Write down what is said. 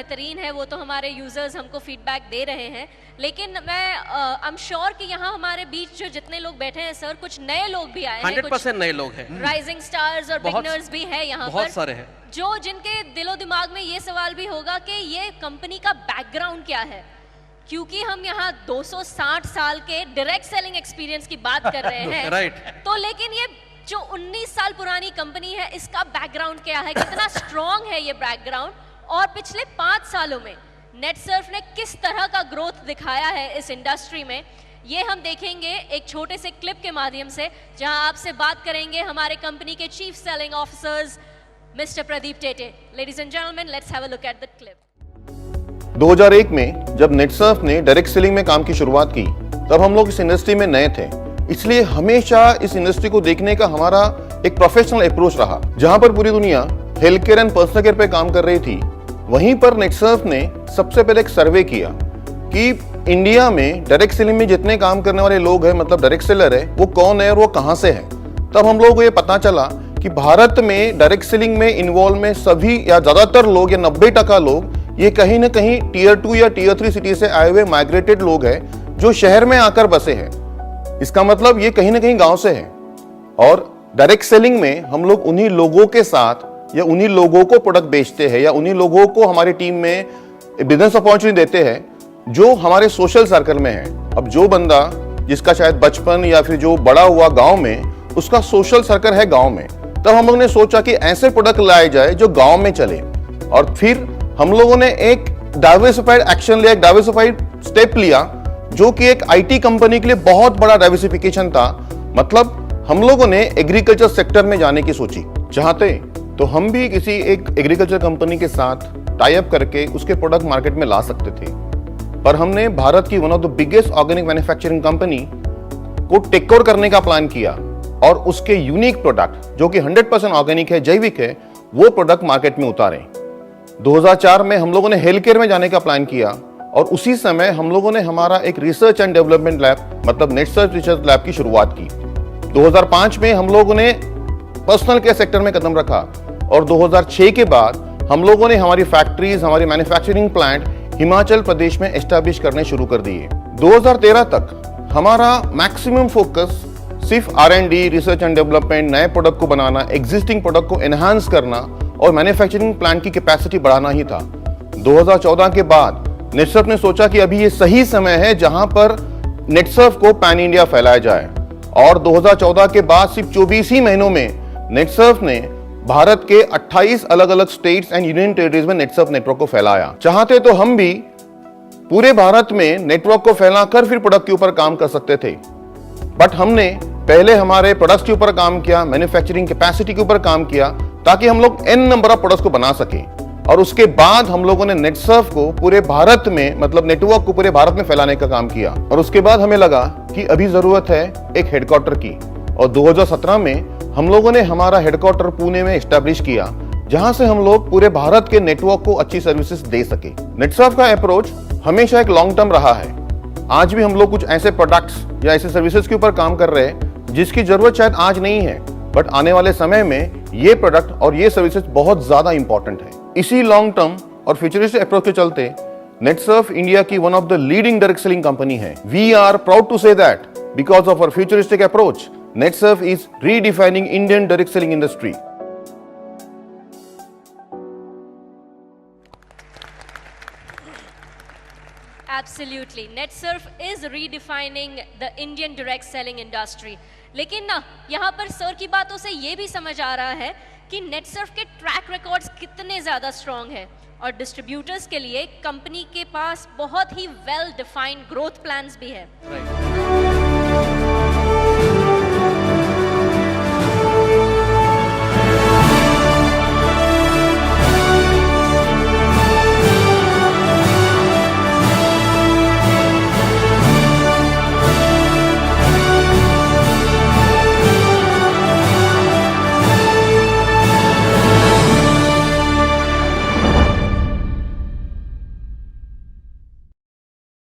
बेहतरीन है वो तो हमारे यूजर्स हमको फीडबैक दे रहे हैं, लेकिन मैं आई एम श्योर कि यहाँ हमारे बीच जो जितने लोग बैठे हैं सर, कुछ नए लोग भी आए हैं, 100% नए लोग हैं, राइजिंग स्टार्स और बिगनर्स भी हैं यहाँ पर, बहुत सारे हैं, जो जिनके दिलो दिमाग में ये सवाल भी होगा कि ये कंपनी का बैकग्राउंड क्या है, क्योंकि हम यहाँ 260 साल के डायरेक्ट सेलिंग एक्सपीरियंस की बात कर रहे हैं राइट। तो लेकिन ये जो 19 साल पुरानी कंपनी है इसका बैकग्राउंड क्या है, कितना स्ट्रॉन्ग है ये बैकग्राउंड, और पिछले 5 सालों में नेटसर्फ ने किस तरह का ग्रोथ दिखाया है इस इंडस्ट्री में, ये हम देखेंगे एक छोटे से क्लिप के माध्यम से, जहां आपसे बात करेंगे हमारे कंपनी के chief selling officers mister Pradeep Tete. Ladies and gentleman, let's have a look at the clip. 2001 में जब नेटसर्फ ने डायरेक्ट सेलिंग में काम की शुरुआत की, तब हम लोग इस इंडस्ट्री में नए थे, इसलिए हमेशा इस इंडस्ट्री को देखने का हमारा एक प्रोफेशनल अप्रोच रहा। जहां पर पूरी दुनिया health care and personal care पे काम कर रही थी, वहीं पर नेटसर्फ ने सबसे पहले एक सर्वे किया कि इंडिया में डायरेक्ट सेलिंग में जितने काम करने वाले लोग हैं, मतलब डायरेक्ट सेलर है, वो कौन है और वो कहां से है। तब हम लोग को ये पता चला कि भारत में डायरेक्ट सेलिंग में इन्वॉल्व में सभी या ज्यादातर लोग या 90% लोग ये कहीं ना कहीं टीयर 2 या टीयर 3 सिटी से आए हुए माइग्रेटेड लोग हैं, जो शहर में आकर बसे हैं। इसका मतलब ये कहीं ना कहीं गांव से है। और डायरेक्ट सेलिंग में हम लोग उन्हीं लोगों के साथ या उन्हीं लोगों को प्रोडक्ट बेचते हैं या उन्हीं लोगों को हमारी टीम में बिजनेस अपॉर्चुनिटी देते हैं जो हमारे सोशल सर्कल में है। अब जो बंदा जिसका शायद बचपन या फिर जो बड़ा हुआ गांव में, उसका सोशल सर्कल है गांव में, तब हम लोग ने सोचा कि ऐसे प्रोडक्ट लाए जाए जो गांव में चले। और फिर हम लोगों ने एक डाइवर्सिफाइड एक्शन लिया, एक डाइवर्सिफाइड स्टेप लिया, जो कि एक आईटी कंपनी के लिए बहुत बड़ा डाइवर्सिफिकेशन था। मतलब हम लोगों ने एग्रीकल्चर सेक्टर में जाने की सोची। चाहते तो हम भी किसी एक एग्रीकल्चर कंपनी के साथ टाई अप करके उसके प्रोडक्ट मार्केट में ला सकते थे, पर हमने भारत की one of the biggest organic manufacturing company को टेक ओवर करने का प्लान किया और उसके यूनिक प्रोडक्ट जो कि 100% ऑर्गेनिक है, जैविक है, वो प्रोडक्ट मार्केट में उतारे। 2004 में हम लोगों ने हेल्थ केयर में जाने का प्लान किया और उसी समय हम लोगों ने हमारा एक रिसर्च एंड डेवलपमेंट लैब, मतलब नेटसर्फ रिसर्च लैब की शुरुआत की। 2005 में हम लोगों ने पर्सनल केयर सेक्टर में कदम रखा और 2006 के बाद हम लोगों ने हमारी फैक्ट्रीज, हमारी मैन्युफैक्चरिंग प्लांट हिमाचल प्रदेश में एस्टैब्लिश करने शुरू कर दिए। 2013 तक हमारा मैक्सिमम फोकस सिर्फ R&D, रिसर्च एंड डेवलपमेंट, नए प्रोडक्ट को बनाना, एग्जिस्टिंग प्रोडक्ट को एनहांस करना और मैन्युफैक्चरिंग प्लांट की कैपेसिटी बढ़ाना ही था। 2014 के बाद नेटसर्फ ने सोचा कि अभी ये सही समय है जहां पर नेटसर्फ को पैन इंडिया फैलाया जाए, और 2014 के बाद सिर्फ 24 ही महीनों में नेटसर्फ ने भारत के 28 अलग अलग स्टेट्स एंड यूनियन टेरिटरीज में नेटसर्फ नेटवर्क को फैलाया। चाहते तो हम भी पूरे भारत में नेटवर्क को फैलाकर फिर प्रोडक्ट के ऊपर काम कर सकते थे, बट हमने पहले हमारे प्रोडक्ट्स के ऊपर काम किया, मैन्युफैक्चरिंग कैपेसिटी के ऊपर काम किया, ताकि हम लोग n नंबर ऑफ प्रोडक्ट्स को बना सके। और उसके बाद हम लोगों ने नेटसर्फ को पूरे भारत में, मतलब नेटवर्क को पूरे भारत में फैलाने का काम किया। और उसके बाद हमें लगा कि अभी जरूरत है एक हेडक्वार्टर की, और 2017 में हम लोगों ने हमारा हेडक्वार्टर पुणे में एस्टैब्लिश किया, जहां से हम लोग पूरे भारत के नेटवर्क को अच्छी सर्विसेज दे सके। नेटसर्फ का अप्रोच हमेशा एक लॉन्ग टर्म रहा है। आज भी हम लोग कुछ ऐसे प्रोडक्ट्स या ऐसे सर्विसेज के ऊपर काम कर रहे हैं जिसकी जरूरत शायद आज नहीं है, बट आने वाले समय में ये प्रोडक्ट और ये सर्विसेज बहुत ज्यादा इंपॉर्टेंट है। इसी लॉन्ग टर्म और फ्यूचरिस्टिक अप्रोच के चलते नेटसर्फ इंडिया की one of the leading direct selling company है। We are proud to say that because of our futuristic approach, NetSurf is redefining Indian direct selling industry. Absolutely, NetSurf is redefining the Indian direct selling industry. लेकिन ना यहाँ पर sir की बातों से ये भी समझ आ रहा है कि नेटसर्फ के ट्रैक रिकॉर्ड्स कितने ज़्यादा स्ट्रॉन्ग है, और डिस्ट्रीब्यूटर्स के लिए कंपनी के पास बहुत ही वेल डिफाइंड ग्रोथ प्लान्स भी है।